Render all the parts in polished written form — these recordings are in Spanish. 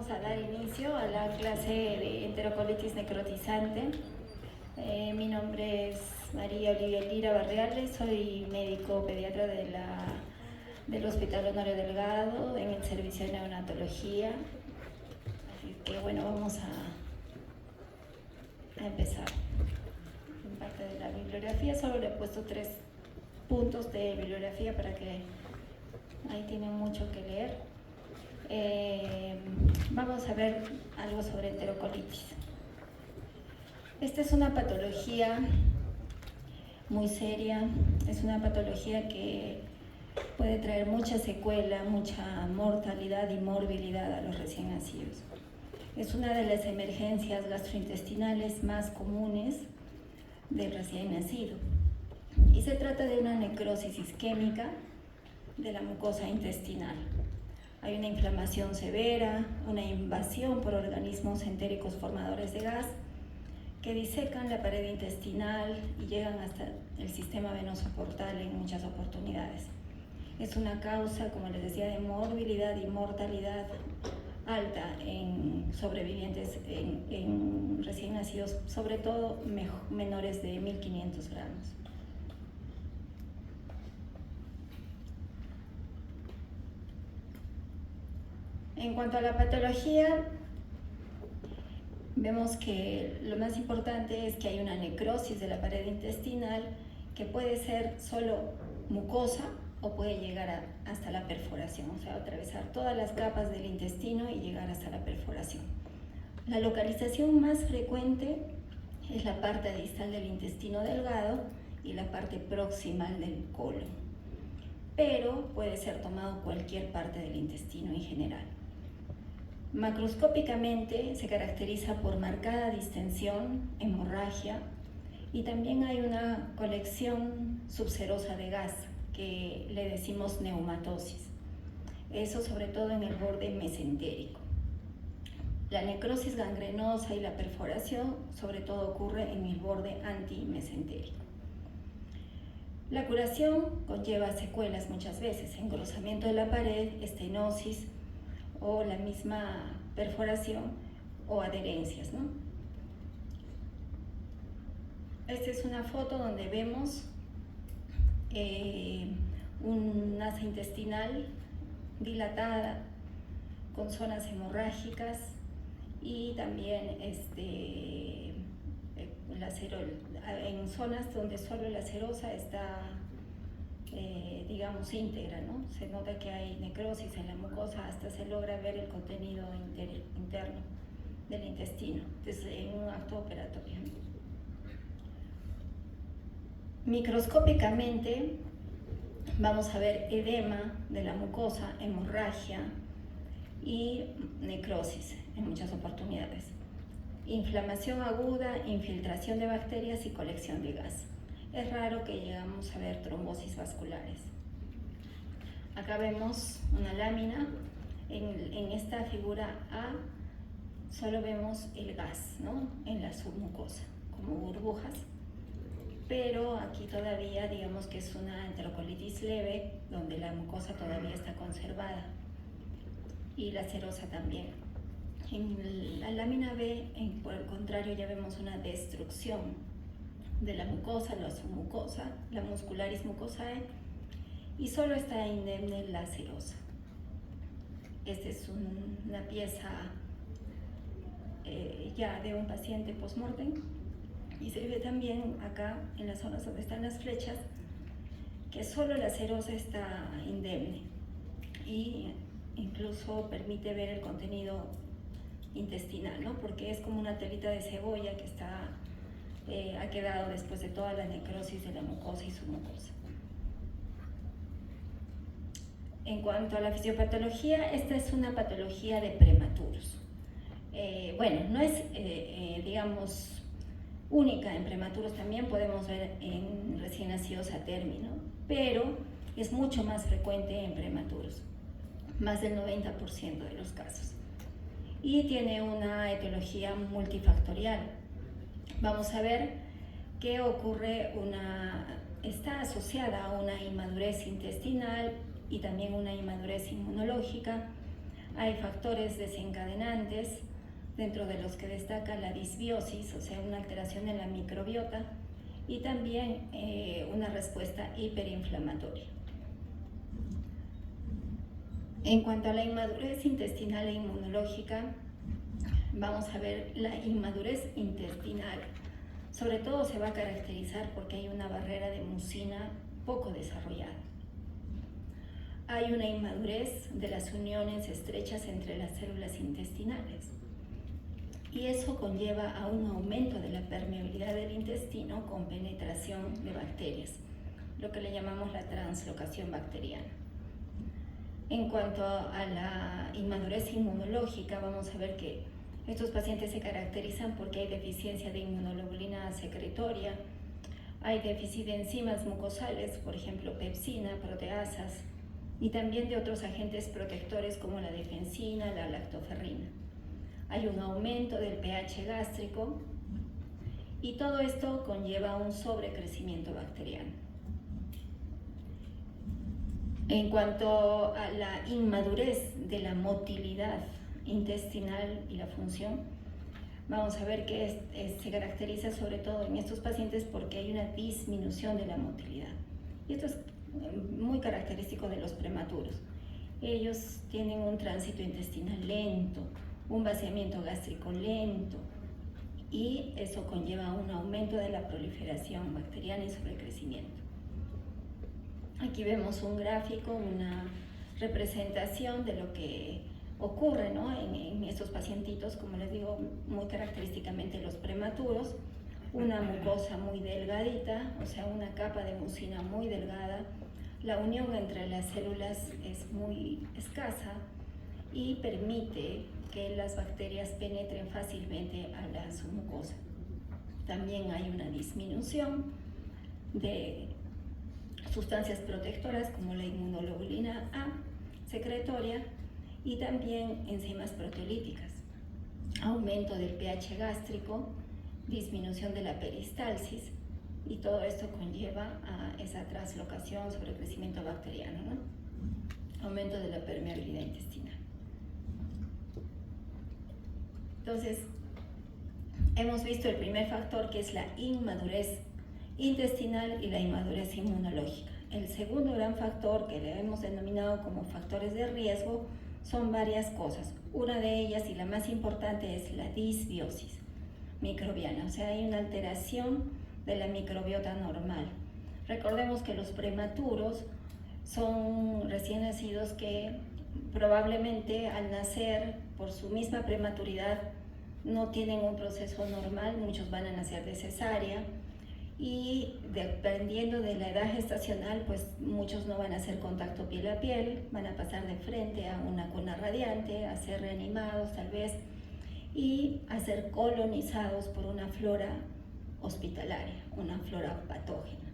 Vamos a dar inicio a la clase de enterocolitis necrotizante. Mi nombre es María Olivia Lira Barriales, soy médico pediatra del Hospital Honorio Delgado en el servicio de neonatología. Así que bueno, vamos a empezar. En parte de la bibliografía solo le he puesto 3 puntos de bibliografía para que ahí tienen mucho que leer. Vamos a ver algo sobre enterocolitis. Esta es una patología muy seria, es una patología que puede traer mucha secuela, mucha mortalidad y morbilidad a los recién nacidos. Es una de las emergencias gastrointestinales más comunes del recién nacido y se trata de una necrosis isquémica de la mucosa intestinal. Hay una inflamación severa, una invasión por organismos entéricos formadores de gas que disecan la pared intestinal y llegan hasta el sistema venoso portal en muchas oportunidades. Es una causa, como les decía, de morbilidad y mortalidad alta en sobrevivientes, en recién nacidos, sobre todo menores de 1500 gramos. En cuanto a la patología, vemos que lo más importante es que hay una necrosis de la pared intestinal que puede ser solo mucosa o puede llegar hasta la perforación, o sea, atravesar todas las capas del intestino y llegar hasta la perforación. La localización más frecuente es la parte distal del intestino delgado y la parte proximal del colon, pero puede ser tomado cualquier parte del intestino en general. Macroscópicamente se caracteriza por marcada distensión, hemorragia y también hay una colección subserosa de gas que le decimos neumatosis. Eso sobre todo en el borde mesentérico. La necrosis gangrenosa y la perforación sobre todo ocurre en el borde antimesentérico. La curación conlleva secuelas muchas veces, engrosamiento de la pared, estenosis, o la misma perforación o adherencias, ¿no? Esta es una foto donde vemos una asa intestinal dilatada con zonas hemorrágicas y también en zonas donde solo la serosa está digamos íntegra, ¿no? Se nota que hay necrosis en la mucosa, hasta se logra ver el contenido interno del intestino desde un acto operatorio. Microscópicamente vamos a ver edema de la mucosa, hemorragia y necrosis en muchas oportunidades. Inflamación aguda, infiltración de bacterias y colección de gas. Es raro que llegamos a ver trombosis vasculares. Acá vemos una lámina. En esta figura A solo vemos el gas, ¿no? En la submucosa, como burbujas. Pero aquí todavía digamos que es una enterocolitis leve, donde la mucosa todavía está conservada. Y la serosa también. En la lámina B, por el contrario, ya vemos una destrucción de la mucosa, la submucosa, la muscularis mucosae, y solo está indemne la serosa. Esta es una pieza ya de un paciente post-mortem, y se ve también acá en las zonas donde están las flechas que solo la serosa está indemne y incluso permite ver el contenido intestinal, ¿no? Porque es como una telita de cebolla que ha quedado después de toda la necrosis de la mucosa y submucosa. En cuanto a la fisiopatología, esta es una patología de prematuros. Bueno, no es, digamos, única en prematuros, también podemos ver en recién nacidos a término, pero es mucho más frecuente en prematuros, más del 90% de los casos. Y tiene una etiología multifactorial. Vamos a ver que está asociada a una inmadurez intestinal y también una inmadurez inmunológica, Hay factores desencadenantes, dentro de los que destaca la disbiosis, o sea, una alteración en la microbiota, y también una respuesta hiperinflamatoria. En cuanto a la inmadurez intestinal e inmunológica, vamos a ver la inmadurez intestinal. Sobre todo se va a caracterizar porque hay una barrera de mucina poco desarrollada. Hay una inmadurez de las uniones estrechas entre las células intestinales. Y eso conlleva a un aumento de la permeabilidad del intestino con penetración de bacterias, lo que le llamamos la translocación bacteriana. En cuanto a la inmadurez inmunológica, vamos a ver que estos pacientes se caracterizan porque hay deficiencia de inmunoglobulina secretoria, hay déficit de enzimas mucosales, por ejemplo, pepsina, proteasas, y también de otros agentes protectores como la defensina, la lactoferrina. Hay un aumento del pH gástrico y todo esto conlleva un sobrecrecimiento bacteriano. En cuanto a la inmadurez de la motilidad intestinal y la función, vamos a ver que se caracteriza sobre todo en estos pacientes porque hay una disminución de la motilidad. Y esto es muy característico de los prematuros. Ellos tienen un tránsito intestinal lento, un vaciamiento gástrico lento, y eso conlleva un aumento de la proliferación bacteriana y sobrecrecimiento. Aquí vemos un gráfico, una representación de lo que ocurre, ¿no?, en estos pacientitos, como les digo, muy característicamente los prematuros, una mucosa muy delgadita, o sea, una capa de mucina muy delgada, la unión entre las células es muy escasa y permite que las bacterias penetren fácilmente a la submucosa. También hay una disminución de sustancias protectoras como la inmunoglobulina A secretoria y también enzimas proteolíticas, aumento del pH gástrico, disminución de la peristalsis, y todo esto conlleva a esa translocación, sobrecrecimiento bacteriano, ¿no? Aumento de la permeabilidad intestinal. Entonces, hemos visto el primer factor, que es la inmadurez intestinal y la inmadurez inmunológica. El segundo gran factor, que le hemos denominado como factores de riesgo, son varias cosas. Una de ellas, y la más importante, es la disbiosis microbiana, o sea, hay una alteración de la microbiota normal. Recordemos que los prematuros son recién nacidos que probablemente al nacer, por su misma prematuridad, no tienen un proceso normal, muchos van a nacer de cesárea, y dependiendo de la edad gestacional, pues muchos no van a hacer contacto piel a piel, van a pasar de frente a una cuna radiante, a ser reanimados tal vez, y a ser colonizados por una flora hospitalaria, una flora patógena.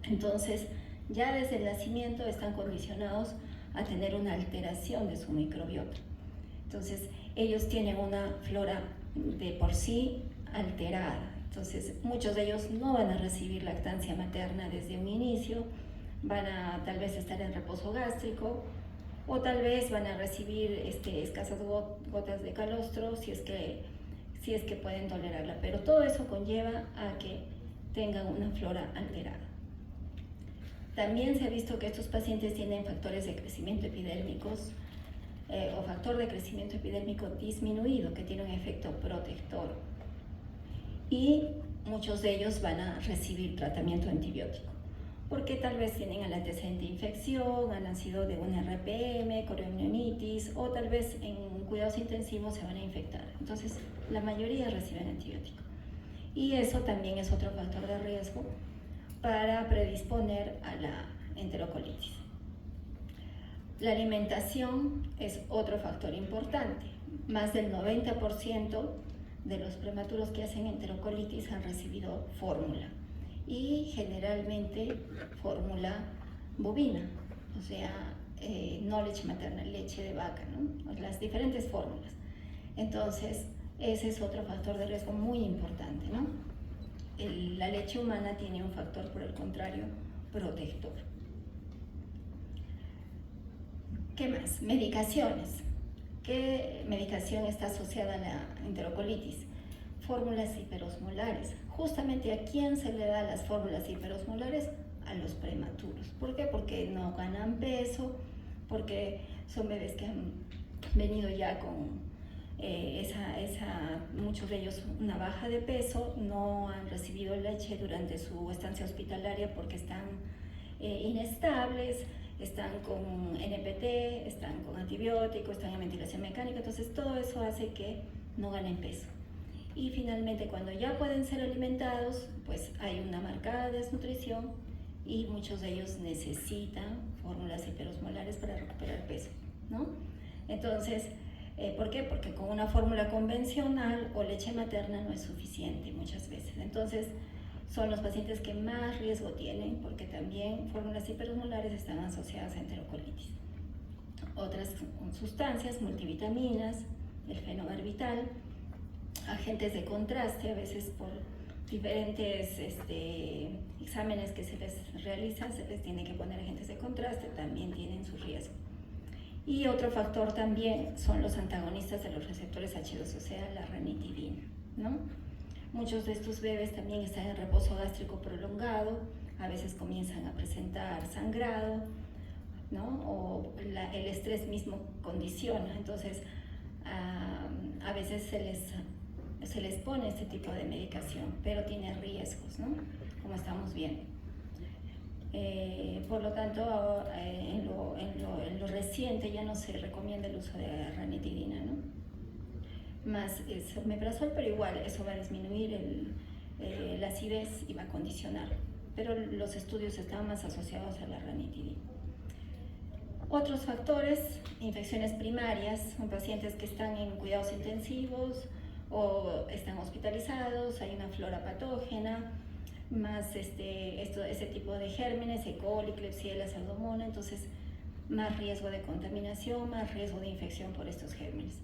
Entonces, ya desde el nacimiento están condicionados a tener una alteración de su microbiota. Entonces, ellos tienen una flora de por sí alterada. Entonces, muchos de ellos no van a recibir lactancia materna desde un inicio, van a tal vez estar en reposo gástrico, o tal vez van a recibir escasas gotas de calostro si es que pueden tolerarla, pero todo eso conlleva a que tengan una flora alterada. También se ha visto que estos pacientes tienen factores de crecimiento epidérmicos o factor de crecimiento epidérmico disminuido, que tiene un efecto protector, y muchos de ellos van a recibir tratamiento antibiótico, porque tal vez tienen el antecedente de infección, han nacido de un RPM, coriomionitis, o tal vez en cuidados intensivos se van a infectar. Entonces, la mayoría reciben antibiótico. Y eso también es otro factor de riesgo para predisponer a la enterocolitis. La alimentación es otro factor importante. Más del 90% de los prematuros que hacen enterocolitis han recibido fórmula, y generalmente fórmula bovina, o sea, no leche materna, leche de vaca, ¿no? Las diferentes fórmulas. Entonces, ese es otro factor de riesgo muy importante, ¿no? La leche humana tiene un factor, por el contrario, protector. ¿Qué más? Medicaciones. ¿Qué medicación está asociada a la enterocolitis? Fórmulas hiperosmolares. Justamente, ¿a quién se le da las fórmulas hiperosmolares? A los prematuros. ¿Por qué? Porque no ganan peso, porque son bebés que han venido ya con muchos de ellos una baja de peso, no han recibido leche durante su estancia hospitalaria porque están inestables, están con NPT, están con antibióticos, están en ventilación mecánica, entonces todo eso hace que no ganen peso. Y finalmente, cuando ya pueden ser alimentados, pues hay una marcada desnutrición y muchos de ellos necesitan fórmulas hiperosmolares para recuperar peso, ¿no? Entonces, ¿por qué? Porque con una fórmula convencional o leche materna no es suficiente muchas veces. Entonces, son los pacientes que más riesgo tienen porque también fórmulas hiperosmolares están asociadas a enterocolitis. Otras sustancias, multivitaminas, el fenobarbital, agentes de contraste, a veces por diferentes exámenes que se les realizan, se les tiene que poner agentes de contraste, también tienen su riesgo. Y otro factor también son los antagonistas de los receptores H2, o sea, la ranitidina, ¿no? Muchos de estos bebés también están en reposo gástrico prolongado, a veces comienzan a presentar sangrado, ¿no? O el estrés mismo condiciona, entonces a veces se les pone este tipo de medicación, pero tiene riesgos, ¿no? Como estamos viendo. Por lo tanto, en lo reciente ya no se recomienda el uso de ranitidina, ¿no? Más es omeprazol, pero igual eso va a disminuir la acidez y va a condicionar, pero los estudios están más asociados a la ranitidina. Otros factores, infecciones primarias, son pacientes que están en cuidados intensivos o están hospitalizados, hay una flora patógena, más ese tipo de gérmenes, E. coli, Klebsiella, Pseudomonas, entonces más riesgo de contaminación, más riesgo de infección por estos gérmenes.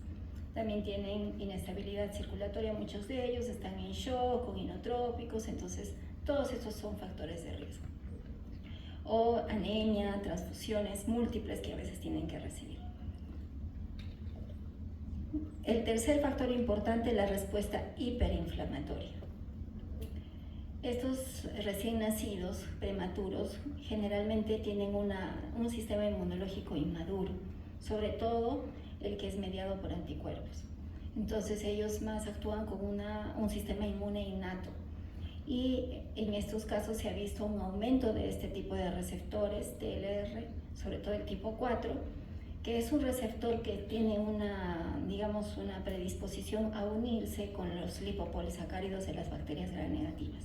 También tienen inestabilidad circulatoria, muchos de ellos están en shock, con inotrópicos, entonces todos estos son factores de riesgo. O anemia, transfusiones múltiples que a veces tienen que recibir. El tercer factor importante es la respuesta hiperinflamatoria. Estos recién nacidos, prematuros, generalmente tienen un sistema inmunológico inmaduro, sobre todo el que es mediado por anticuerpos. Entonces ellos más actúan con un sistema inmune innato. Y en estos casos se ha visto un aumento de este tipo de receptores TLR, sobre todo el tipo 4, que es un receptor que tiene una predisposición a unirse con los lipopolisacáridos de las bacterias gram negativas.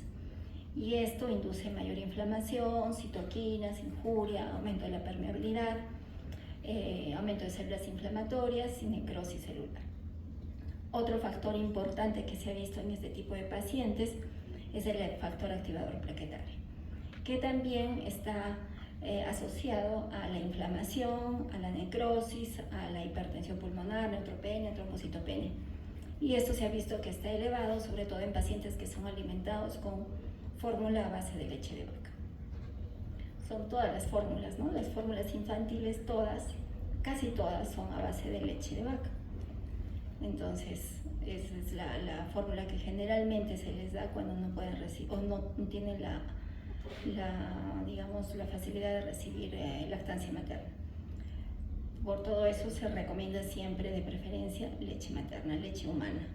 Y esto induce mayor inflamación, citoquinas, injuria, aumento de la permeabilidad, aumento de células inflamatorias y necrosis celular. Otro factor importante que se ha visto en este tipo de pacientes es el factor activador plaquetario, que también está asociado a la inflamación, a la necrosis, a la hipertensión pulmonar, neutropenia, trombocitopenia. Y esto se ha visto que está elevado, sobre todo en pacientes que son alimentados con fórmula a base de leche de vaca. Son todas las fórmulas, ¿no? Las fórmulas infantiles, todas, casi todas son a base de leche de vaca. Entonces, esa es la fórmula que generalmente se les da cuando no pueden recibir o no tienen la facilidad de recibir lactancia materna. Por todo eso se recomienda siempre, de preferencia, leche materna, leche humana.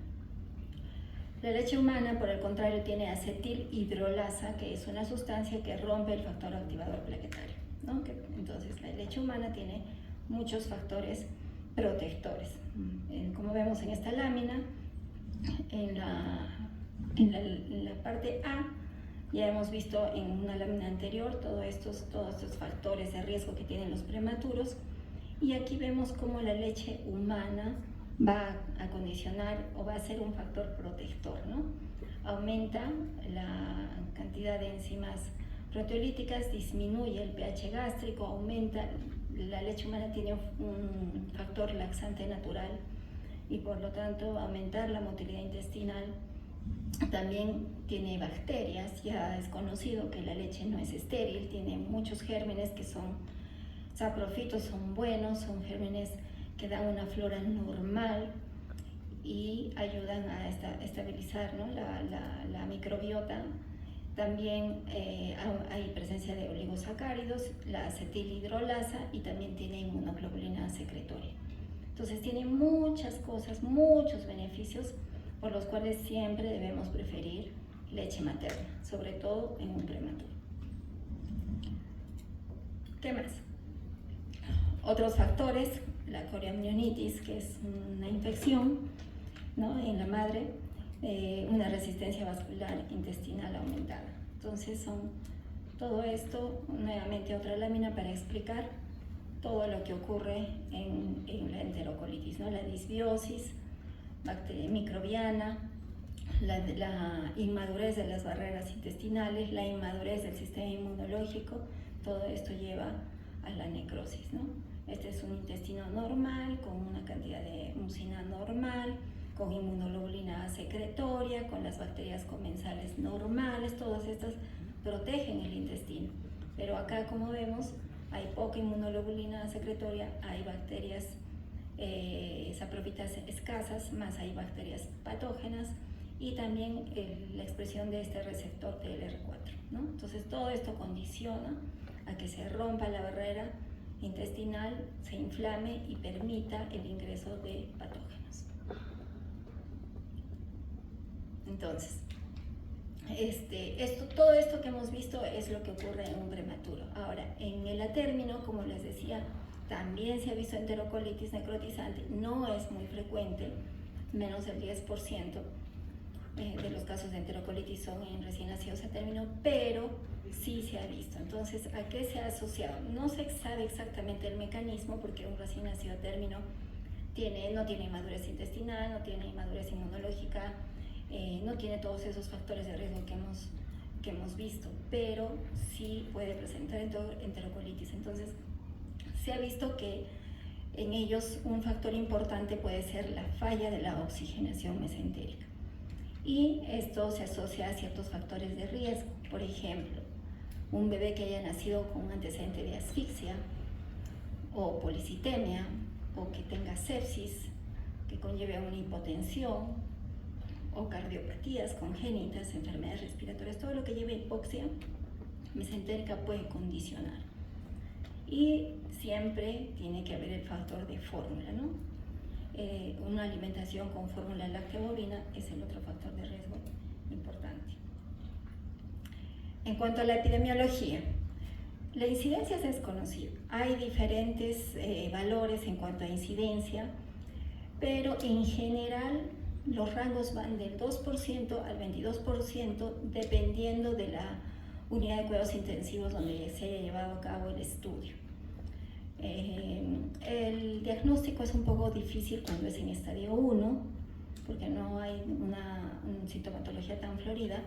La leche humana, por el contrario, tiene acetilhidrolasa, que es una sustancia que rompe el factor activador plaquetario, ¿no? Entonces, la leche humana tiene muchos factores protectores. Como vemos en esta lámina, en la parte A, ya hemos visto en una lámina anterior todos estos factores de riesgo que tienen los prematuros, y aquí vemos cómo la leche humana va a condicionar o va a ser un factor protector, ¿no? Aumenta la cantidad de enzimas proteolíticas, disminuye el pH gástrico, aumenta, la leche humana tiene un factor laxante natural y por lo tanto aumentar la motilidad intestinal. También tiene bacterias, ya es conocido que la leche no es estéril, tiene muchos gérmenes que son saprofitos, son buenos, son gérmenes que dan una flora normal y ayudan a estabilizar, ¿no?, la microbiota. También hay presencia de oligosacáridos, la acetilhidrolasa, y también tiene inmunoglobulina secretoria. Entonces tiene muchas cosas, muchos beneficios, por los cuales siempre debemos preferir leche materna, sobre todo en un prematuro. ¿Qué más? Otros factores: la corioamnionitis, que es una infección, ¿no?, en la madre, una resistencia vascular intestinal aumentada. Entonces todo esto, nuevamente otra lámina para explicar todo lo que ocurre en la enterocolitis, ¿no? La disbiosis microbiana, la inmadurez de las barreras intestinales, la inmadurez del sistema inmunológico, todo esto lleva a la necrosis, ¿no? Este es un intestino normal, con una cantidad de mucina normal, con inmunoglobulina secretoria, con las bacterias comensales normales. Todas estas protegen el intestino, pero acá, como vemos, hay poca inmunoglobulina secretoria, hay bacterias saprofitas escasas, más hay bacterias patógenas, y también la expresión de este receptor TLR4, ¿no? Entonces todo esto condiciona a que se rompa la barrera intestinal, se inflame y permita el ingreso de patógenos. Entonces, todo esto que hemos visto es lo que ocurre en un prematuro. Ahora, en el atérmino, como les decía, también se ha visto enterocolitis necrotizante. No es muy frecuente, menos del 10% de los casos de enterocolitis son en recién nacidos a término, pero sí se ha visto. Entonces, ¿a qué se ha asociado? No se sabe exactamente el mecanismo, porque un recién nacido a término no tiene inmadurez intestinal, no tiene inmadurez inmunológica, no tiene todos esos factores de riesgo que hemos visto, pero sí puede presentar enterocolitis. Entonces, se ha visto que en ellos un factor importante puede ser la falla de la oxigenación mesentérica, y esto se asocia a ciertos factores de riesgo. Por ejemplo, un bebé que haya nacido con un antecedente de asfixia o policitemia, o que tenga sepsis que conlleve a una hipotensión, o cardiopatías congénitas, enfermedades respiratorias, todo lo que lleve hipoxia mesentérica puede condicionar. Y siempre tiene que haber el factor de fórmula, ¿no? Una alimentación con fórmula láctea bovina es el otro factor de riesgo importante. En cuanto a la epidemiología, la incidencia es desconocida. Hay diferentes valores en cuanto a incidencia, pero en general los rangos van del 2% al 22%, dependiendo de la unidad de cuidados intensivos donde se haya llevado a cabo el estudio. El diagnóstico es un poco difícil cuando es en estadio 1, porque no hay una sintomatología tan florida,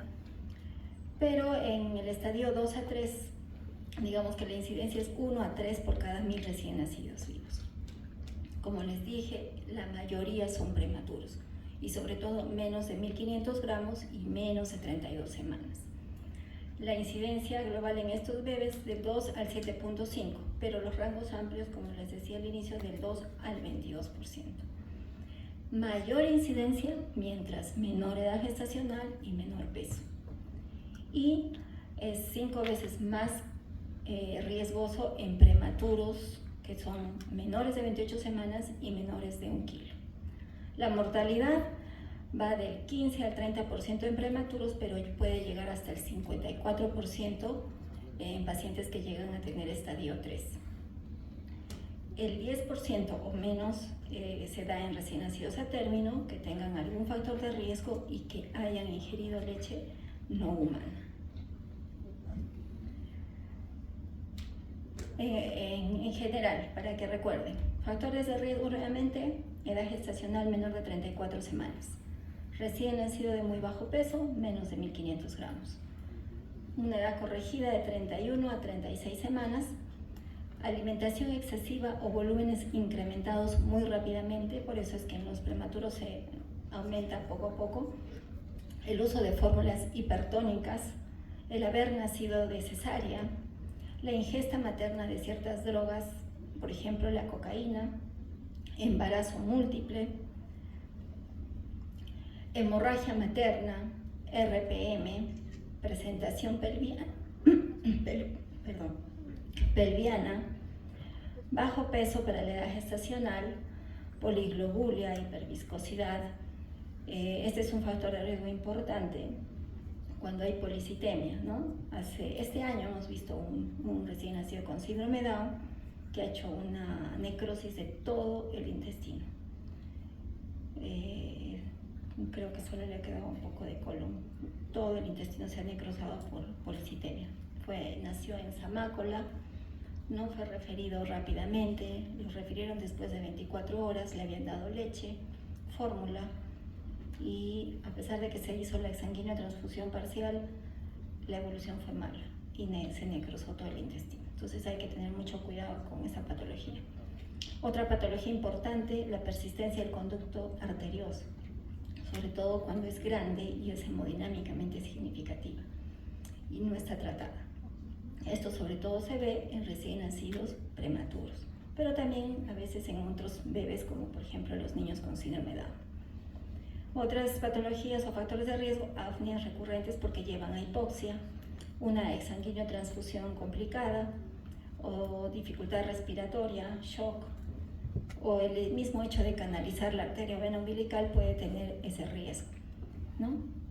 pero en el estadio 2 a 3, digamos que la incidencia es 1 a 3 por cada 1000 recién nacidos vivos. Como les dije, la mayoría son prematuros, y sobre todo menos de 1500 gramos y menos de 32 semanas. La incidencia global en estos bebés del 2 al 7.5, pero los rangos amplios, como les decía al inicio, del 2 al 22%. Mayor incidencia mientras menor edad gestacional y menor peso. Y es 5 veces más riesgoso en prematuros que son menores de 28 semanas y menores de 1 kilo. La mortalidad va del 15 al 30% en prematuros, pero puede llegar hasta el 54% en pacientes que llegan a tener estadio 3. El 10% o menos se da en recién nacidos a término que tengan algún factor de riesgo y que hayan ingerido leche no humana. En general, para que recuerden, factores de riesgo realmente: edad gestacional menor de 34 semanas, recién nacido de muy bajo peso, menos de 1500 gramos, una edad corregida de 31 a 36 semanas, alimentación excesiva o volúmenes incrementados muy rápidamente, por eso es que en los prematuros se aumenta poco a poco, el uso de fórmulas hipertónicas, el haber nacido de cesárea, la ingesta materna de ciertas drogas, por ejemplo la cocaína, embarazo múltiple, hemorragia materna, RPM, presentación pelviana, bajo peso para la edad gestacional, poliglobulia, hiperviscosidad. Este es un factor de riesgo importante cuando hay policitemia, ¿no? Este año hemos visto un recién nacido con síndrome Down que ha hecho una necrosis de todo el intestino. Creo que solo le ha quedado un poco de colon. Todo el intestino se ha necrosado por policitemia. Nació en Zamácola, no fue referido rápidamente, lo refirieron después de 24 horas, le habían dado leche, fórmula, y a pesar de que se hizo la exsanguínea transfusión parcial, la evolución fue mala y se necrosó todo el intestino. Entonces hay que tener mucho cuidado con esa patología. Otra patología importante, la persistencia del conducto arterioso, sobre todo cuando es grande y es hemodinámicamente significativa y no está tratada. Esto sobre todo se ve en recién nacidos prematuros, pero también a veces en otros bebés, como por ejemplo los niños con síndrome Down. Otras patologías o factores de riesgo, apneas recurrentes porque llevan a hipoxia, una exsanguínea transfusión complicada o dificultad respiratoria, shock, o el mismo hecho de canalizar la arteria o vena umbilical puede tener ese riesgo, ¿no?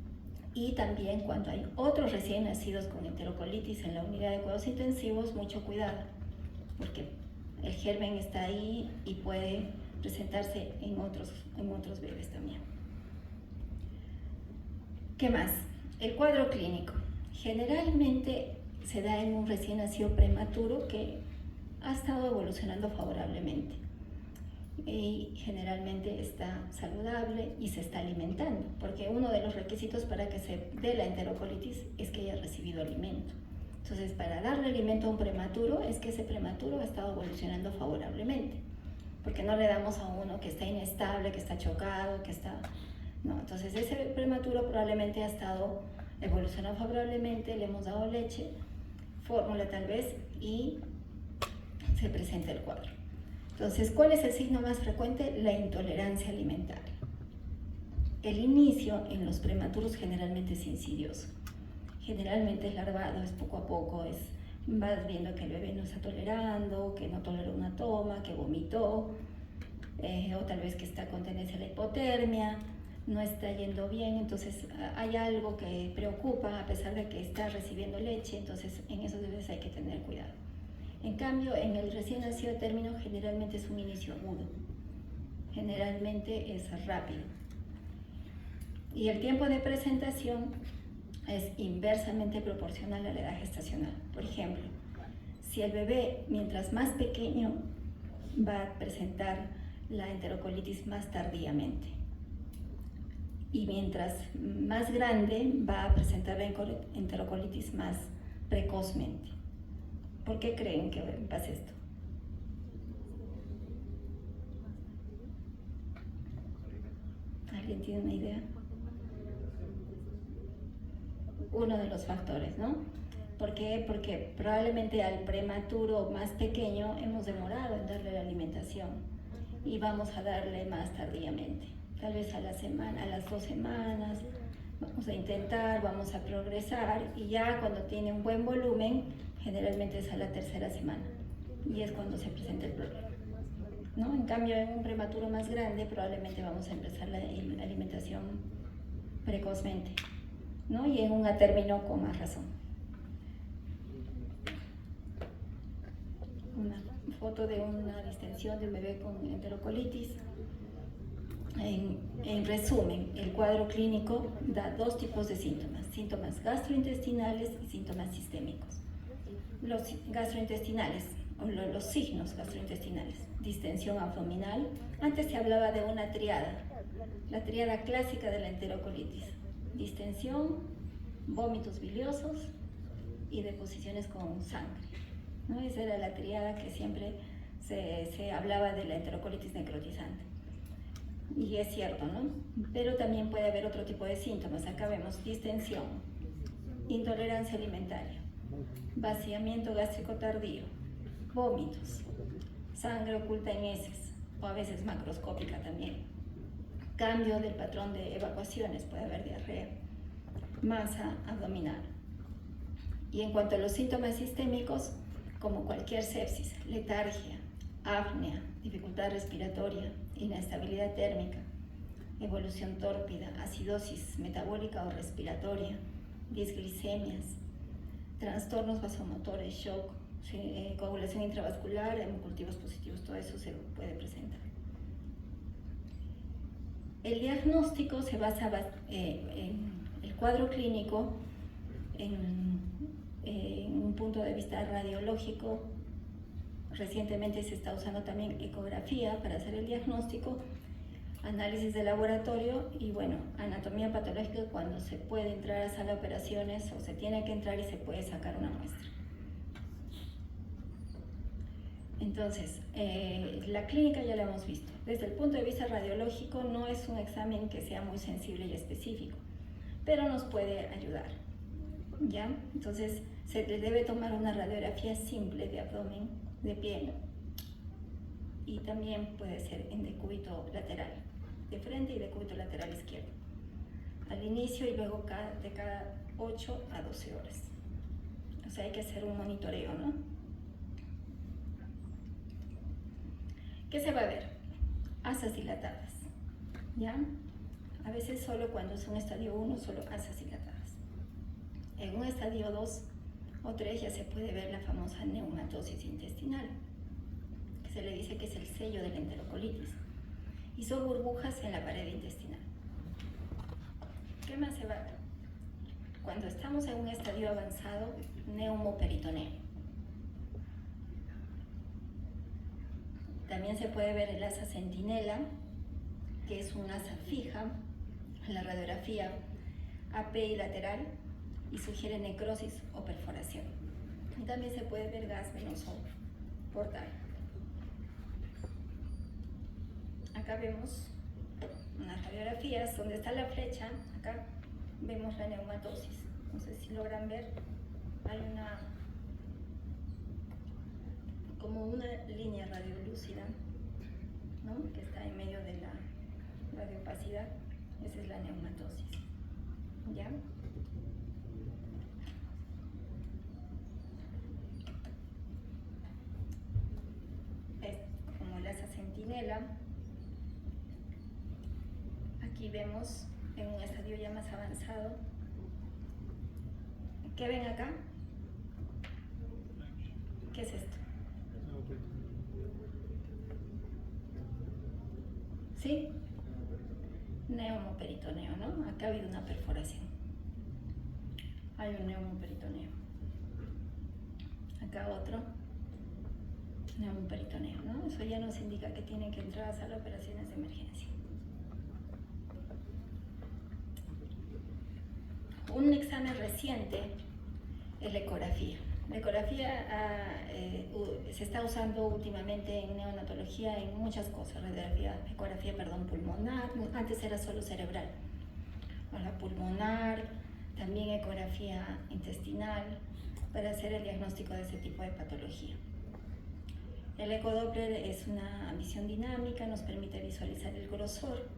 Y también cuando hay otros recién nacidos con enterocolitis en la unidad de cuidados intensivos, mucho cuidado, porque el germen está ahí y puede presentarse en otros bebés también. ¿Qué más? El cuadro clínico. Generalmente se da en un recién nacido prematuro que ha estado evolucionando favorablemente y generalmente está saludable y se está alimentando, porque uno de los requisitos para que se dé la enterocolitis es que haya recibido alimento. Entonces, para darle alimento a un prematuro es que ese prematuro ha estado evolucionando favorablemente, porque no le damos a uno que está inestable, que está chocado, que está... No, entonces ese prematuro probablemente ha estado evolucionando favorablemente, le hemos dado leche, fórmula tal vez, y se presenta el cuadro. Entonces, ¿cuál es el signo más frecuente? La intolerancia alimentaria. El inicio en los prematuros generalmente es insidioso. Generalmente es larvado, es poco a poco, vas viendo que el bebé no está tolerando, que no toleró una toma, que vomitó, o tal vez que está con tendencia a la hipotermia, no está yendo bien, entonces hay algo que preocupa a pesar de que está recibiendo leche, entonces en esos bebés hay que tener cuidado. En cambio, en el recién nacido término generalmente es un inicio agudo, generalmente es rápido. Y el tiempo de presentación es inversamente proporcional a la edad gestacional. Por ejemplo, si el bebé, mientras más pequeño, va a presentar la enterocolitis más tardíamente. Y mientras más grande, va a presentar la enterocolitis más precozmente. ¿Por qué creen que pasa esto? ¿Alguien tiene una idea? Uno de los factores, ¿no? ¿Por qué? Porque probablemente al prematuro más pequeño hemos demorado en darle la alimentación y vamos a darle más tardíamente. Tal vez a las 2 semanas, vamos a intentar, vamos a progresar y ya cuando tiene un buen volumen, generalmente es a la 3ª semana y es cuando se presenta el problema, ¿no? En cambio, en un prematuro más grande probablemente vamos a empezar la alimentación precozmente, ¿no? Y en un término con más razón. Una foto de una distensión de un bebé con enterocolitis. En resumen, el cuadro clínico da 2 tipos de síntomas: síntomas gastrointestinales y síntomas sistémicos. Los gastrointestinales, o los signos gastrointestinales: distensión abdominal. Antes se hablaba de una triada, la triada clásica de la enterocolitis: distensión, vómitos biliosos y deposiciones con sangre, ¿no? Esa era la triada que siempre se hablaba de la enterocolitis necrotizante. Y es cierto, ¿no? Pero también puede haber otro tipo de síntomas. Acá vemos distensión, intolerancia alimentaria, vaciamiento gástrico tardío, vómitos, sangre oculta en heces, o a veces macroscópica también. Cambio del patrón de evacuaciones, puede haber diarrea, masa abdominal. Y en cuanto a los síntomas sistémicos, como cualquier sepsis, letargia, apnea, dificultad respiratoria, inestabilidad térmica, evolución tórpida, acidosis metabólica o respiratoria, disglicemias, trastornos vasomotores, shock, coagulación intravascular, hemocultivos positivos, todo eso se puede presentar. El diagnóstico se basa en el cuadro clínico, en un punto de vista radiológico. Recientemente se está usando también ecografía para hacer el diagnóstico, análisis de laboratorio y bueno, anatomía patológica cuando se puede entrar a sala de operaciones o se tiene que entrar y se puede sacar una muestra. Entonces, la clínica ya la hemos visto. Desde el punto de vista radiológico no es un examen que sea muy sensible y específico, pero nos puede ayudar, ¿ya? Entonces, se le debe tomar una radiografía simple de abdomen, de piel, y también puede ser en decúbito lateral, de frente y decúbito lateral izquierdo, al inicio y luego de cada 8 a 12 horas. O sea, hay que hacer un monitoreo, ¿no? ¿Qué se va a ver? Asas dilatadas, ¿ya? A veces solo cuando es un estadio 1, solo asas dilatadas. En un estadio 2 o 3 ya se puede ver la famosa neumatosis intestinal, que se le dice que es el sello de la enterocolitis, y son burbujas en la pared intestinal. ¿Qué más se va a ver? Cuando estamos en un estadio avanzado, neumoperitoneo. También se puede ver el asa centinela, que es un asa fija en la radiografía API lateral y sugiere necrosis o perforación. Y también se puede ver gas venoso portal. Acá vemos unas radiografías donde está la flecha, acá vemos la neumatosis. No sé si logran ver, hay como una línea radiolúcida, ¿no?, que está en medio de la radiopacidad. Esa es la neumatosis, ¿ya? Es como el asa centinela. Aquí vemos en un estadio ya más avanzado. ¿Qué ven acá? ¿Qué es esto? ¿Sí? Neumoperitoneo, ¿no? Acá ha habido una perforación. Hay un neumoperitoneo. Acá otro neumoperitoneo, ¿no? Eso ya nos indica que tienen que entrar a sala de operaciones de emergencia. Un examen reciente es la ecografía. La ecografía se está usando últimamente en neonatología en muchas cosas. Ecografía pulmonar, antes era solo cerebral. Ahora pulmonar, también ecografía intestinal, para hacer el diagnóstico de ese tipo de patología. El ecodoppler es una visión dinámica, nos permite visualizar el grosor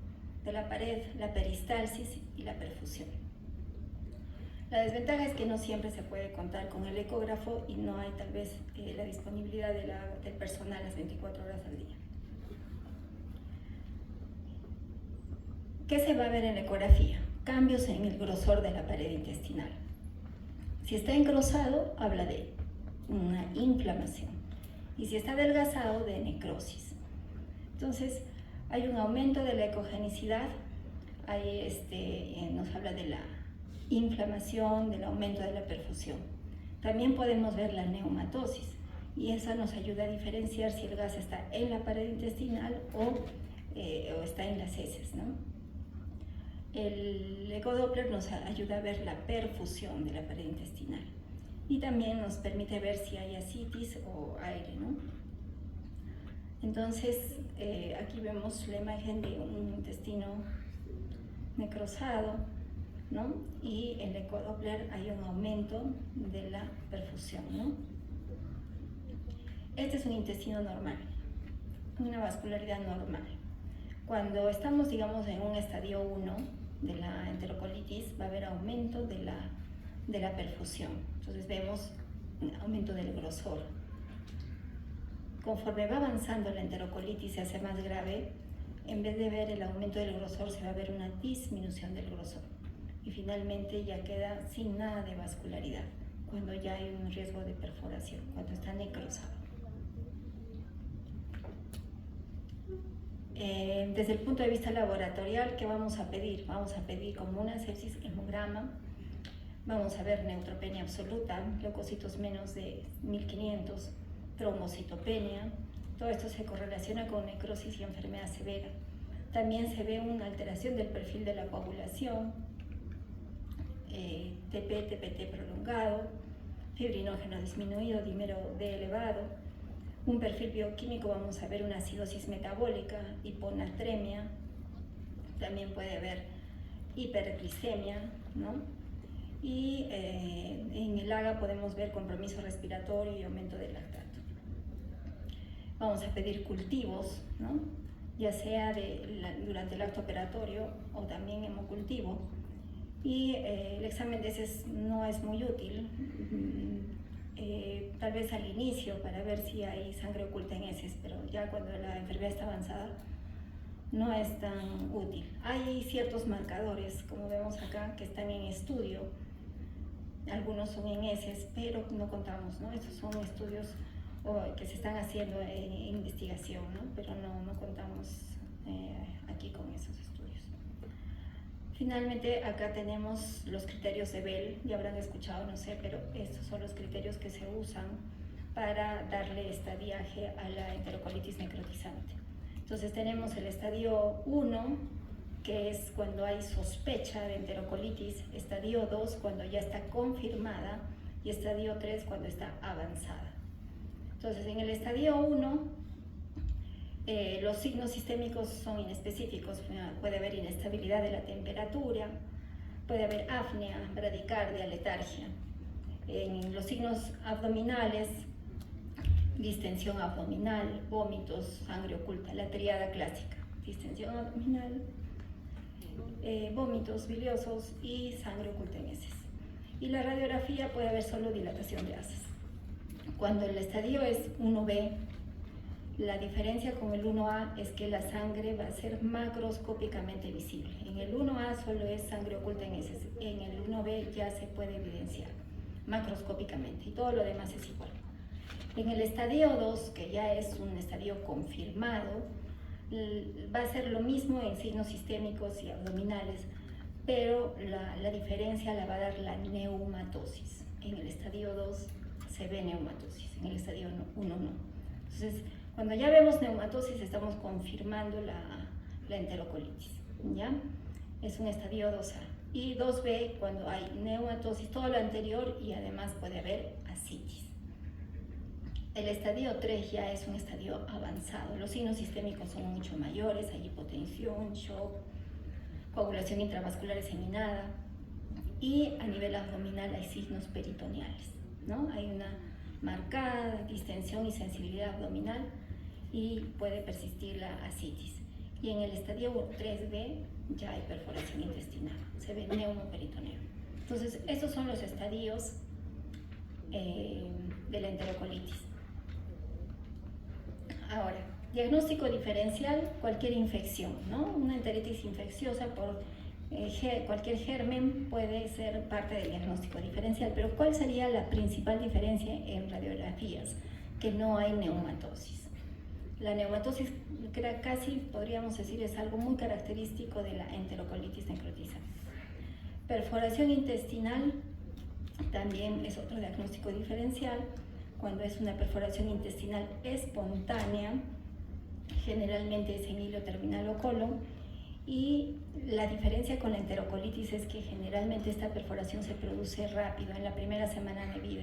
de la pared, la peristalsis y la perfusión. La desventaja es que no siempre se puede contar con el ecógrafo y no hay tal vez la disponibilidad del personal las 24 horas al día. ¿Qué se va a ver en la ecografía? Cambios en el grosor de la pared intestinal. Si está engrosado, habla de una inflamación. Y si está adelgazado, de necrosis. Entonces, hay un aumento de la ecogenicidad, nos habla de la inflamación, del aumento de la perfusión. También podemos ver la neumatosis y esa nos ayuda a diferenciar si el gas está en la pared intestinal o está en las heces, ¿no? El ecodoppler nos ayuda a ver la perfusión de la pared intestinal y también nos permite ver si hay ascitis o aire, ¿no? Entonces, aquí vemos la imagen de un intestino necrosado, ¿no? Y en el ecodoppler hay un aumento de la perfusión, ¿no? Este es un intestino normal. una vascularidad normal. Cuando estamos, digamos, en un estadio 1 de la enterocolitis, va a haber aumento de la perfusión. Entonces vemos un aumento del grosor. Conforme va avanzando la enterocolitis, se hace más grave, en vez de ver el aumento del grosor, se va a ver una disminución del grosor. Y finalmente ya queda sin nada de vascularidad, cuando ya hay un riesgo de perforación, cuando está necrosado. Desde el punto de vista laboratorial, ¿qué vamos a pedir? Vamos a pedir como una sepsis hemograma, vamos a ver neutropenia absoluta, leucocitos menos de 1500, trombocitopenia. Todo esto se correlaciona con necrosis y enfermedad severa. También se ve una alteración del perfil de la coagulación, TP, TPT prolongado, fibrinógeno disminuido, dímero D elevado. Un perfil bioquímico, vamos a ver una acidosis metabólica, hiponatremia, también puede haber hiperglicemia, ¿no? Y en el AGA podemos ver compromiso respiratorio y aumento del lactato. Vamos a pedir cultivos, ¿no? Ya sea durante el acto operatorio o también hemocultivo. Y el examen de heces no es muy útil, tal vez al inicio para ver si hay sangre oculta en heces, pero ya cuando la enfermedad está avanzada no es tan útil. Hay ciertos marcadores, como vemos acá, que están en estudio. Algunos son en heces, pero no contamos, ¿no? Estos son estudios que se están haciendo en investigación, ¿no? Pero no contamos aquí con esos estudios. Finalmente, acá tenemos los criterios de Bell, ya habrán escuchado, no sé, pero estos son los criterios que se usan para darle estadiaje a la enterocolitis necrotizante. Entonces tenemos el estadio 1, que es cuando hay sospecha de enterocolitis, estadio 2 cuando ya está confirmada y estadio 3 cuando está avanzada. Entonces en el estadio 1 los signos sistémicos son inespecíficos, puede haber inestabilidad de la temperatura, puede haber apnea, bradicardia, letargia. En los signos abdominales, distensión abdominal, vómitos, sangre oculta, la tríada clásica, distensión abdominal, vómitos biliosos y sangre oculta en heces. Y la radiografía puede haber solo dilatación de haces. Cuando el estadio es 1B, la diferencia con el 1A es que la sangre va a ser macroscópicamente visible. En el 1A solo es sangre oculta en heces, en el 1B ya se puede evidenciar macroscópicamente y todo lo demás es igual. En el estadio 2, que ya es un estadio confirmado, va a ser lo mismo en signos sistémicos y abdominales, pero la diferencia la va a dar la neumatosis. En el estadio 2 se ve neumatosis, en el estadio 1 no. Entonces, cuando ya vemos neumatosis, estamos confirmando la enterocolitis, ¿ya? Es un estadio 2A. Y 2B, cuando hay neumatosis, todo lo anterior y además puede haber ascitis. El estadio 3 ya es un estadio avanzado. Los signos sistémicos son mucho mayores, hay hipotensión, shock, coagulación intravascular diseminada y a nivel abdominal hay signos peritoneales, ¿no? Hay una marcada distensión y sensibilidad abdominal y puede persistir la ascitis. Y en el estadio 3B ya hay perforación intestinal, se ve neumoperitoneo. Entonces, estos son los estadios de la enterocolitis. Ahora, diagnóstico diferencial, cualquier infección, ¿no? Una enteritis infecciosa por cualquier germen puede ser parte del diagnóstico diferencial, pero ¿cuál sería la principal diferencia en radiografías? Que no hay neumatosis. La neumatosis casi podríamos decir es algo muy característico de la enterocolitis necrotizante. Perforación intestinal también es otro diagnóstico diferencial. Cuando es una perforación intestinal espontánea, generalmente es en hilo terminal o colon, y la diferencia con la enterocolitis es que generalmente esta perforación se produce rápido, en la primera semana de vida.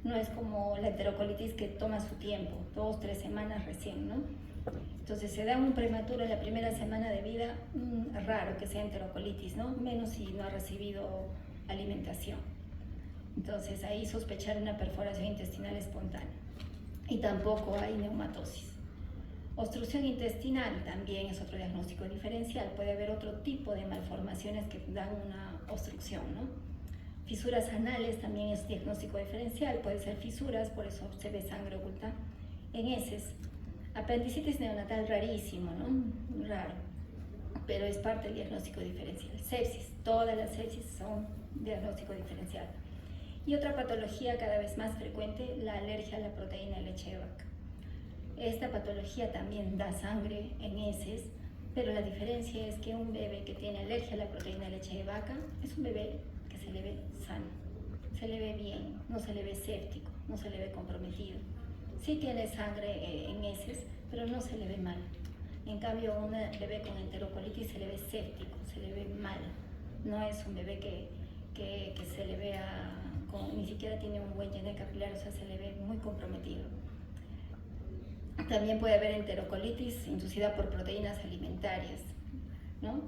No es como la enterocolitis que toma su tiempo, 2 o 3 semanas recién, ¿no? Entonces se da un prematuro en la primera semana de vida, raro que sea enterocolitis, ¿no? Menos si no ha recibido alimentación. Entonces ahí sospechar una perforación intestinal espontánea. Y tampoco hay neumatosis. Obstrucción intestinal también es otro diagnóstico diferencial. Puede haber otro tipo de malformaciones que dan una obstrucción, ¿no? Fisuras anales también es diagnóstico diferencial. Puede ser fisuras, por eso se ve sangre oculta en heces. Apendicitis neonatal rarísimo, ¿no? Raro, pero es parte del diagnóstico diferencial. Sepsis, todas las sepsis son diagnóstico diferencial. Y otra patología cada vez más frecuente, la alergia a la proteína de leche de vaca. Esta patología también da sangre en heces, pero la diferencia es que un bebé que tiene alergia a la proteína de leche de vaca es un bebé que se le ve sano, se le ve bien, no se le ve séptico, no se le ve comprometido. Sí tiene sangre en heces, pero no se le ve mal. En cambio, un bebé con enterocolitis se le ve séptico, se le ve mal. No es un bebé que se le vea, ni siquiera tiene un buen llene capilar, o sea, se le ve muy comprometido. También puede haber enterocolitis inducida por proteínas alimentarias, ¿no?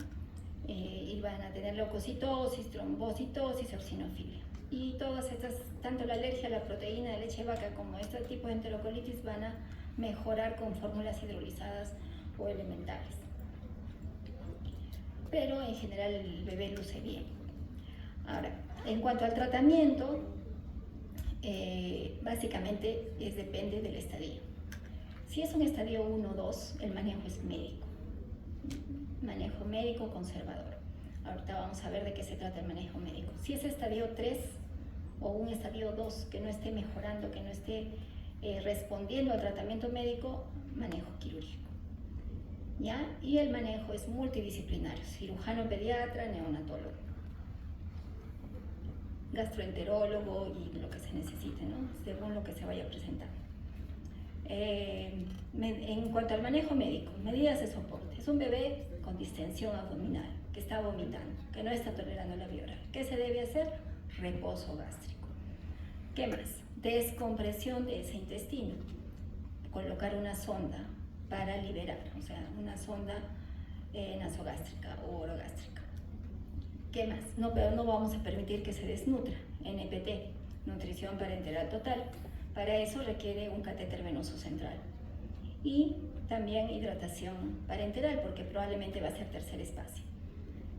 Y van a tener leucocitosis, trombocitosis, eosinofilia. Y todas estas, tanto la alergia a la proteína de leche de vaca como este tipo de enterocolitis van a mejorar con fórmulas hidrolizadas o elementales. Pero en general el bebé luce bien. Ahora, en cuanto al tratamiento, básicamente depende del estadio. Si es un estadio 1 o 2, el manejo es médico. Manejo médico conservador. Ahorita vamos a ver de qué se trata el manejo médico. Si es estadio 3 o un estadio 2 que no esté mejorando, que no esté respondiendo al tratamiento médico, manejo quirúrgico. ¿Ya? Y el manejo es multidisciplinario, cirujano pediatra, neonatólogo, gastroenterólogo y lo que se necesite, ¿no? Según lo que se vaya presentando. En cuanto al manejo médico, medidas de soporte. Es un bebé con distensión abdominal, que está vomitando, que no está tolerando la vía oral. ¿Qué se debe hacer? Reposo gástrico. ¿Qué más? Descompresión de ese intestino. Colocar una sonda para liberar, o sea, una sonda nasogástrica o orogástrica. ¿Qué más? Pero no vamos a permitir que se desnutra. NPT, nutrición parenteral total. Para eso requiere un catéter venoso central. Y también hidratación parenteral, porque probablemente va a ser tercer espacio.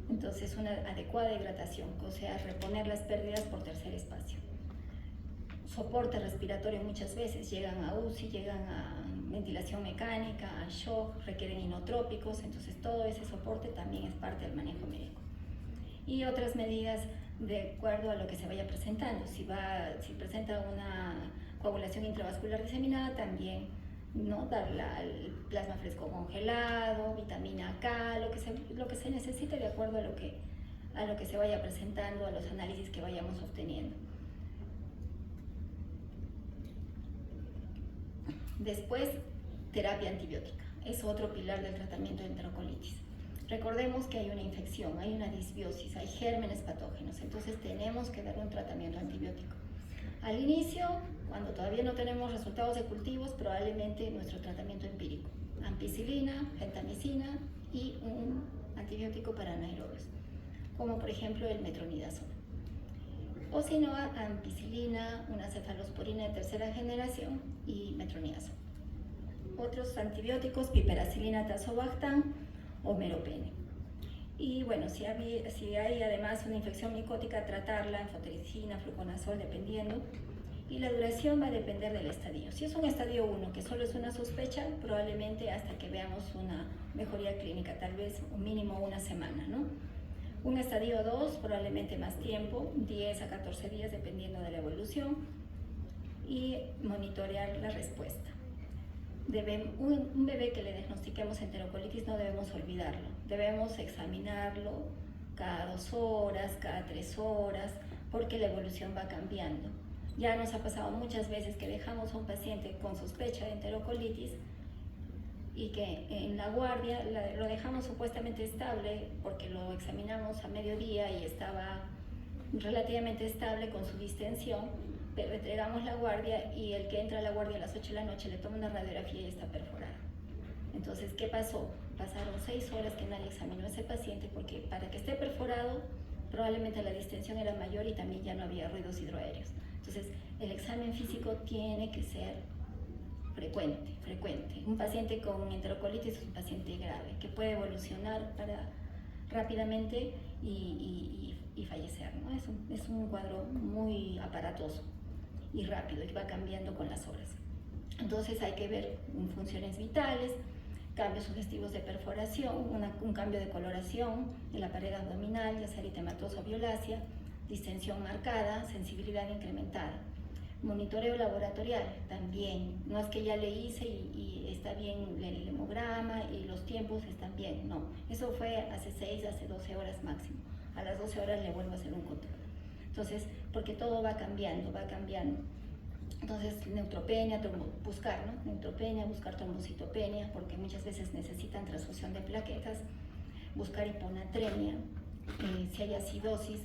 Entonces, una adecuada hidratación, o sea, reponer las pérdidas por tercer espacio. Soporte respiratorio muchas veces, llegan a UCI, llegan a ventilación mecánica, a shock, requieren inotrópicos, entonces todo ese soporte también es parte del manejo médico. Y otras medidas de acuerdo a lo que se vaya presentando. Si presenta una coagulación intravascular diseminada, también ¿no? Dar el plasma fresco congelado, vitamina K, lo que se necesite de acuerdo a lo que se vaya presentando, a los análisis que vayamos obteniendo. Después, terapia antibiótica. Es otro pilar del tratamiento de enterocolitis. Recordemos que hay una infección, hay una disbiosis, hay gérmenes patógenos, entonces tenemos que dar un tratamiento antibiótico. Al inicio, cuando todavía no tenemos resultados de cultivos, probablemente nuestro tratamiento empírico. Ampicilina, gentamicina y un antibiótico para anaerobios, como por ejemplo el metronidazol. O si no, ampicilina, una cefalosporina de tercera generación y metronidazol. Otros antibióticos, piperacilina, tazobactam o meropene. Y bueno, si hay además una infección micótica, tratarla, anfotericina, fluconazol, dependiendo. Y la duración va a depender del estadio. Si es un estadio 1, que solo es una sospecha, probablemente hasta que veamos una mejoría clínica, tal vez un mínimo una semana, ¿no? Un estadio 2, probablemente más tiempo, 10 a 14 días, dependiendo de la evolución. Y monitorear la respuesta. Un bebé que le diagnostiquemos enterocolitis no debemos olvidarlo, debemos examinarlo cada 2 horas, cada 3 horas, porque la evolución va cambiando. Ya nos ha pasado muchas veces que dejamos a un paciente con sospecha de enterocolitis y que en la guardia lo dejamos supuestamente estable porque lo examinamos a mediodía y estaba relativamente estable con su distensión, pero entregamos la guardia y el que entra a la guardia a las 8 de la noche le toma una radiografía y está perforado. Entonces, ¿qué pasó? Pasaron 6 horas que nadie examinó a ese paciente porque para que esté perforado probablemente la distensión era mayor y también ya no había ruidos hidroaéreos. Entonces, el examen físico tiene que ser frecuente. Un paciente con enterocolitis es un paciente grave que puede evolucionar rápidamente y fallecer, ¿no? Es un cuadro muy aparatoso y rápido y va cambiando con las horas. Entonces hay que ver funciones vitales, cambios sugestivos de perforación, un cambio de coloración en la pared abdominal, ya sea eritematosa o violácea, distensión marcada, sensibilidad incrementada. Monitoreo laboratorial también, no es que ya le hice y está bien el hemograma y los tiempos están bien, no, eso fue hace 12 horas máximo, a las 12 horas le vuelvo a hacer un control. Entonces, porque todo va cambiando. Entonces, neutropenia, buscar trombocitopenia, porque muchas veces necesitan transfusión de plaquetas, buscar hiponatremia, si hay acidosis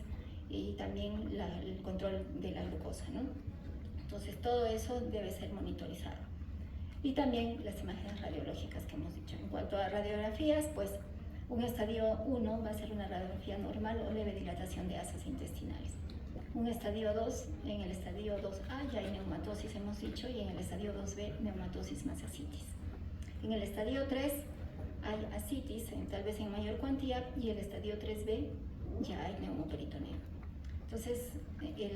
y también el control de la glucosa, ¿no? Entonces, todo eso debe ser monitorizado. Y también las imágenes radiológicas que hemos dicho. En cuanto a radiografías, pues un estadio 1 va a ser una radiografía normal o leve dilatación de asas intestinales. Un estadio 2, en el estadio 2A ya hay neumatosis, hemos dicho, y en el estadio 2B neumatosis más ascitis. En el estadio 3 hay ascitis, tal vez en mayor cuantía, y el estadio 3B ya hay neumoperitoneo. Entonces,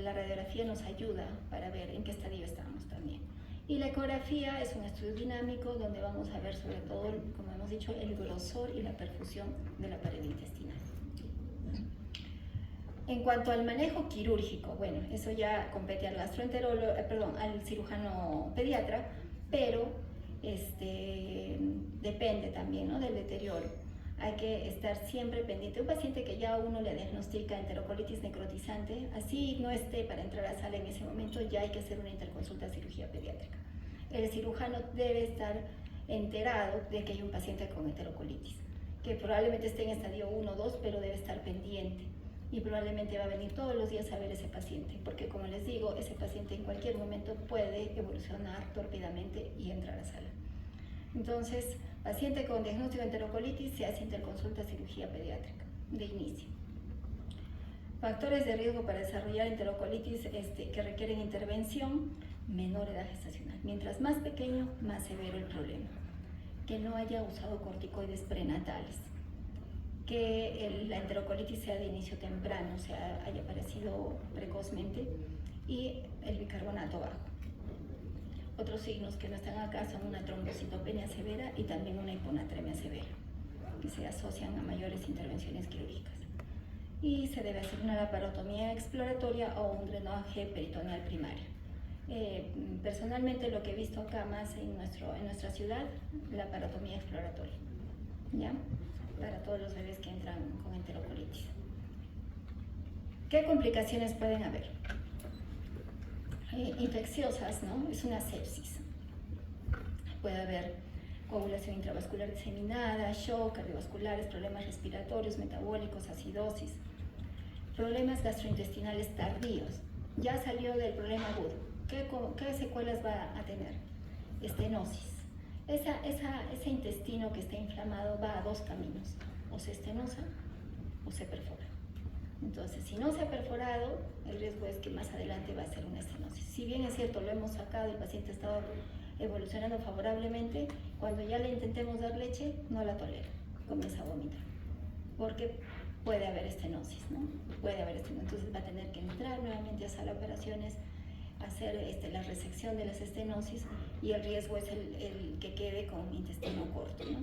la radiografía nos ayuda para ver en qué estadio estamos también. Y la ecografía es un estudio dinámico donde vamos a ver sobre todo, como hemos dicho, el grosor y la perfusión de la pared intestinal. En cuanto al manejo quirúrgico, bueno, eso ya compete al gastroenterólogo, al cirujano pediatra, pero depende también, ¿no?, del deterioro. Hay que estar siempre pendiente. Un paciente que ya uno le diagnostica enterocolitis necrotizante, así no esté para entrar a sala en ese momento, ya hay que hacer una interconsulta de cirugía pediátrica. El cirujano debe estar enterado de que hay un paciente con enterocolitis, que probablemente esté en estadio 1 o 2, pero debe estar pendiente. Y probablemente va a venir todos los días a ver ese paciente, porque como les digo, ese paciente en cualquier momento puede evolucionar tórpidamente y entrar a sala. Entonces, paciente con diagnóstico de enterocolitis se hace interconsulta cirugía pediátrica de inicio. Factores de riesgo para desarrollar enterocolitis que requieren intervención: menor edad gestacional. Mientras más pequeño, más severo el problema. Que no haya usado corticoides prenatales. Que la enterocolitis sea de inicio temprano, o sea, haya aparecido precozmente, y el bicarbonato bajo. Otros signos que no están acá son una trombocitopenia severa y también una hiponatremia severa, que se asocian a mayores intervenciones quirúrgicas. Y se debe hacer una laparotomía exploratoria o un drenaje peritoneal primario. Personalmente lo que he visto acá más en nuestra ciudad, laparotomía exploratoria, ¿ya?, para todos los bebés que entran con enterocolitis. ¿Qué complicaciones pueden haber? Infecciosas, ¿no? Es una sepsis. Puede haber coagulación intravascular diseminada, shock, cardiovasculares, problemas respiratorios, metabólicos, acidosis, problemas gastrointestinales tardíos. Ya salió del problema agudo. ¿Qué secuelas va a tener? Estenosis. Ese intestino que está inflamado va a dos caminos: o se estenosa o se perfora. Entonces, si no se ha perforado, el riesgo es que más adelante va a ser una estenosis. Si bien es cierto, lo hemos sacado, el paciente ha estado evolucionando favorablemente, cuando ya le intentemos dar leche, no la tolera, comienza a vomitar, porque puede haber estenosis, ¿no? Entonces va a tener que entrar nuevamente a sala de operaciones, hacer la resección de las estenosis, y el riesgo es el que quede con intestino corto, ¿no?,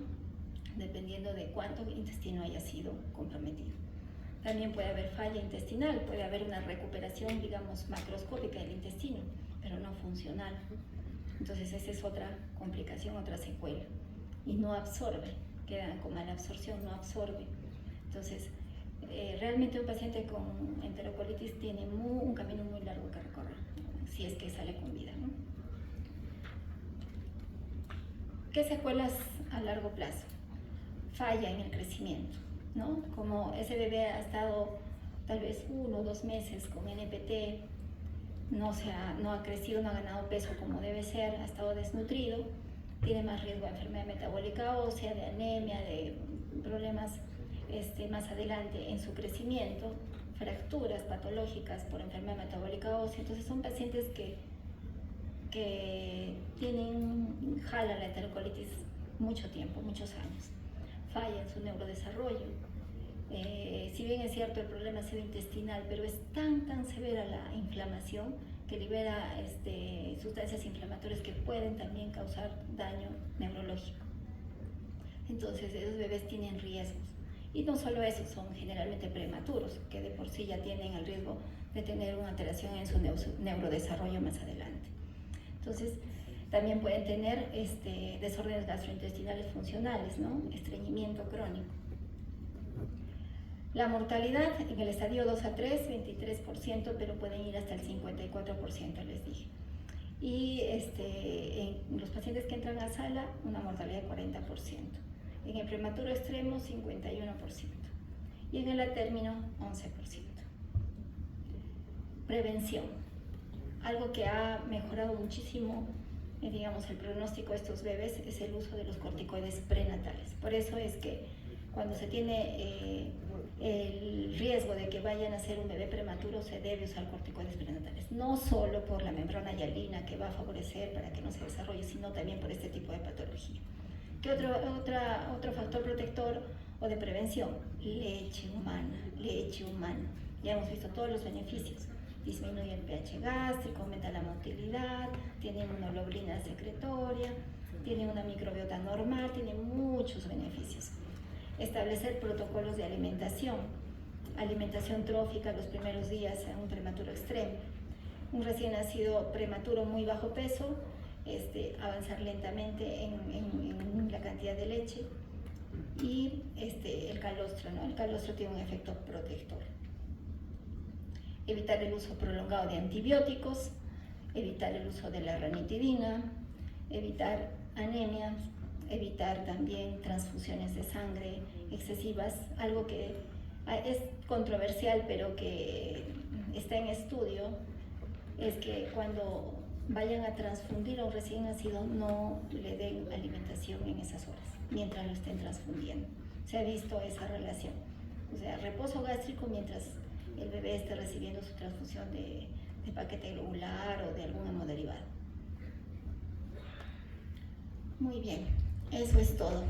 dependiendo de cuánto intestino haya sido comprometido. También puede haber falla intestinal, puede haber una recuperación, digamos, macroscópica del intestino, pero no funcional. Entonces esa es otra complicación, otra secuela. Y no absorbe, queda con mala absorción, no absorbe. Entonces, realmente un paciente con enterocolitis tiene un camino muy largo que recorrer, si es que sale con vida, ¿no? ¿Qué secuelas a largo plazo? Falla en el crecimiento, ¿no? Como ese bebé ha estado tal vez 1 o 2 meses con NPT, no ha crecido, no ha ganado peso como debe ser, ha estado desnutrido, tiene más riesgo de enfermedad metabólica ósea, de anemia, de problemas más adelante en su crecimiento, fracturas patológicas por enfermedad metabólica ósea. Entonces son pacientes que que jalan la enterocolitis mucho tiempo, muchos años. Falla en su neurodesarrollo. Si bien es cierto el problema ha sido intestinal, pero es tan severa la inflamación que libera sustancias inflamatorias que pueden también causar daño neurológico. Entonces esos bebés tienen riesgos. Y no solo eso, son generalmente prematuros, que de por sí ya tienen el riesgo de tener una alteración en su neurodesarrollo más adelante. Entonces, también pueden tener desórdenes gastrointestinales funcionales, ¿no? Estreñimiento crónico. La mortalidad en el estadio 2 a 3, 23%, pero pueden ir hasta el 54%, les dije. Y en los pacientes que entran a sala, una mortalidad de 40%. En el prematuro extremo, 51%. Y en el a término, 11%. Prevención. Algo que ha mejorado muchísimo, digamos, el pronóstico de estos bebés es el uso de los corticoides prenatales. Por eso es que cuando se tiene el riesgo de que vayan a ser un bebé prematuro, se debe usar corticoides prenatales. No solo por la membrana hialina que va a favorecer para que no se desarrolle, sino también por este tipo de patología. ¿Qué otro factor protector o de prevención? Leche humana, leche humana. Ya hemos visto todos los beneficios. Disminuye el pH gástrico, aumenta la motilidad, tiene inmunoglobulina secretoria, tiene una microbiota normal, tiene muchos beneficios. Establecer protocolos de alimentación trófica los primeros días en un prematuro extremo. Un recién nacido prematuro muy bajo peso, avanzar lentamente en la cantidad de leche, y el calostro, ¿no? El calostro tiene un efecto protector. Evitar el uso prolongado de antibióticos, evitar el uso de la ranitidina, evitar anemias, evitar también transfusiones de sangre excesivas, algo que es controversial pero que está en estudio, es que cuando vayan a transfundir a un recién nacido no le den alimentación en esas horas, mientras lo estén transfundiendo. Se ha visto esa relación, o sea, reposo gástrico mientras el bebé esté recibiendo su transfusión de paquete globular o de algún hemoderivado. Muy bien, eso es todo.